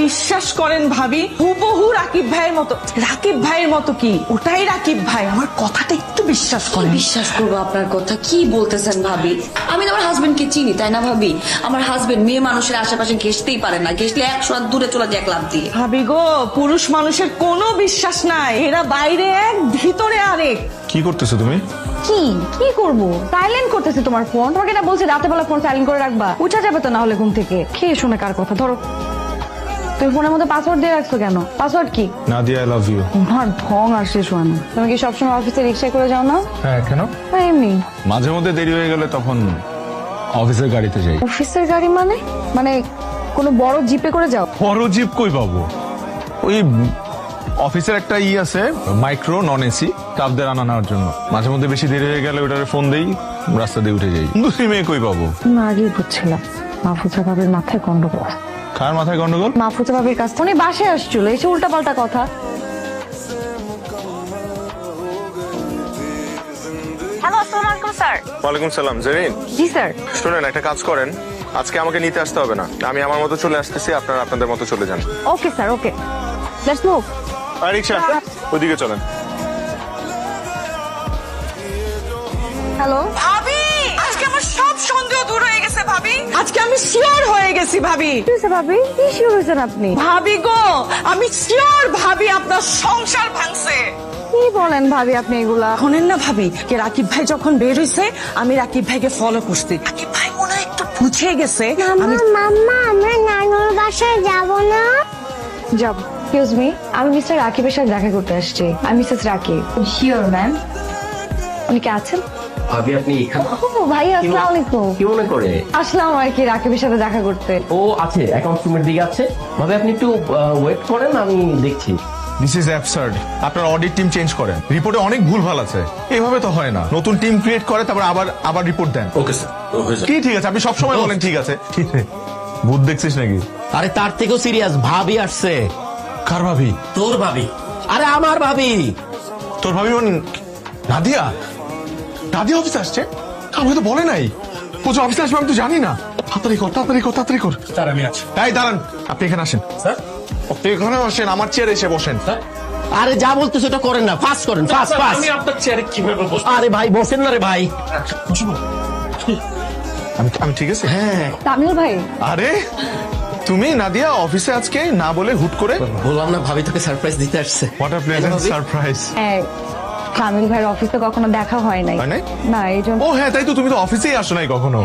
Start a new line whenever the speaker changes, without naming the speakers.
বিশ্বাস করেন ভাবি, হুবহু রাকিব ভাইয়ের মতো। রাকিব ভাইয়ের মতো কি, ওটাই রাকিব ভাই। আমার কথাটা একটু বিশ্বাস করেন।
বিশ্বাস করবো আপনার কথা? কি বলতেছেন ভাবি? আমি তো আমার হাজবেন্ডকে চিনি, তাই না ভাবি? আমার হাজবেন্ড মেয়ে মানুষের আশেপাশে ঘেসতেই পারে না, ঘেসলে 100 হাত দূরে চলে যায় এক লাফ দিয়ে।
ভাবি গো, পুরুষ মানুষের কোনো বিশ্বাস নাই, এরা বাইরে এক ভিতরে আরেক।
কি করতেছো তুমি?
কি করবো? সাইলেন্ট করতেছি তোমার ফোন। তোমাকে না বলছি রাতে বেলা ফোন সাইলেন্ট করে রাখবা, উঠা যাবে তো না হলে ঘুম থেকে। কে শুনে কার কথা? ধরো, তুমি ফোনের মধ্যে পাসওয়ার্ড দিয়ে রাখছো কেন? পাসওয়ার্ড কি?
Nadia, I love you.
আমার ঢং আর শেষ হয় না। তুমি কি সবসময় অফিসে রিক্সায় করে যাও না?
হ্যাঁ, কেন?
এমনি।
মাঝে মধ্যে দেরি হয়ে গেলে তখন অফিসের গাড়িতে যাই।
অফিসের গাড়ি মানে? মানে কোনো বড় জিপে করে যাও?
বড় জিপ কই পাবো? ওই অফিসের একটা আছে, মাইক্রো নন এসি, স্টাফদের আনা নেওয়ার জন্য। মাঝে মধ্যে বেশি দেরি হয়ে গেলে ওটারে ফোন দেই, রাস্তা দিয়ে উঠে যাই। দুই মেয়ে কই পাবো?
না, আগেই বুঝছিলাম মাহফুজা ভাবির মাথায় গন্ডগোল।
কার মাথায় গন্ডগোল?
মাহফুজা ভাবির কাছ থেকে উনি বাসায় আসছিল, এসে উল্টাপাল্টা কথা। হ্যালো, আসসালামু আলাইকুম স্যার।
ওয়ালাইকুম সালাম। জেরিন,
জি স্যার।
শুনেন, একটা কাজ করেন, আজকে আমাকে নিতে আসতে হবে না, আমি আমার মতো চলে আসতেছি, আপনারা আপনাদের মতো চলে যান।
Okay sir, okay, let's move.
আর রিক্সা ওইদিকে চলেন।
হ্যালো
ভাবি, আজকে আমার সব সন্দেহ দূর হয়ে গেছে ভাবি। আজকে আমি শিওর হয়ে গেছি ভাবি।
কি হয়েছে ভাবি? কি শিওর হয়েছেন আপনি?
ভাবি গো, আমি শিওর ভাবি আপনার সংসার ভাঙছে।
কি বলেন ভাবি আপনি এগুলা?
শোনেন না ভাবি, কে রাকিব ভাই যখন বের হইছে, আমি রাকিব ভাইকে ফলো করছি। রাকিব ভাই মনে হয় একটু বুঝে গেছে। আমি
মাম্মা, আমরা নানুর বাসায় যাব না?
যাব। এক্সকিউজ মি, আমি মিস্টার রাকিবের সাথে দেখা করতে আসছি। আমি মিসেস রাকিব। Sure ma'am. উনি কি আছেন?
ভাবি আপনি এখানে?
ও ভাই, আসসালামু আলাইকুম।
কি মনে করে?
আসলাম আর কি, রাকিবের সাথে দেখা করতে।
ও আছে, অ্যাকাউন্ট রুমের দিকে আছে। ভাবি আপনি একটু ওয়েট করেন, আমি দেখছি।
This is absurd. আপনার অডিট টিম চেঞ্জ করেন, রিপোর্টে অনেক ভুলভাল আছে। এইভাবে তো হয় না। নতুন টিম ক্রিয়েট করে তারপর আবার রিপোর্ট দেন।
ওকে স্যার,
কি ঠিক আছে? আপনি সবসময় বলেন ঠিক আছে। কি রে, ভূত দেখছিস নাকি?
আরে তার থেকেও সিরিয়াস, ভাবি আসছে।
কার ভাবি?
তোর ভাবি। আরে আমার ভাবি।
তোর ভাবি মানে নাদিয়া? নাদিয়া অফিসে আসছে? আমাকে তো বলে নাই। পুজো অফিসে আসবে আমি তো জানি না। তাড়াতাড়ি কর, তাড়াতাড়ি কর, তাড়াতাড়ি কর।
স্যার আমি আছি।
তাই দাঁড়ান, আপনি এখানে আসেন।
স্যার?
আপনি এখানে আসেন, আমার চেয়ারে এসে বসেন।
আরে যা বলতেছো এটা করেন না, ফাস্ট করেন, ফাস্ট ফাস্ট।
আমি আপনার চেয়ারে কিভাবে বসবো?
আরে ভাই বসেন না রে ভাই।
আমি ঠিক আছে?
হ্যাঁ
তামিল ভাই,
আরে তুমি নাদিয়া অফিসে আজকে না বলে হুট করে?
বললাম না, ভাবি তোকে সারপ্রাইজ দিতে আসছে।
হোয়াট আ প্লেজেন্ট
ভাবি?
সারপ্রাইজ।
হ্যাঁ, তামিল ভাইয়ের অফিসে কখনো দেখা হয় নাই।
হয় নাই?
না, এই জন্য।
ও হ্যাঁ, তাই তো, তুমি তো অফিসেই আসো নাই কখনো।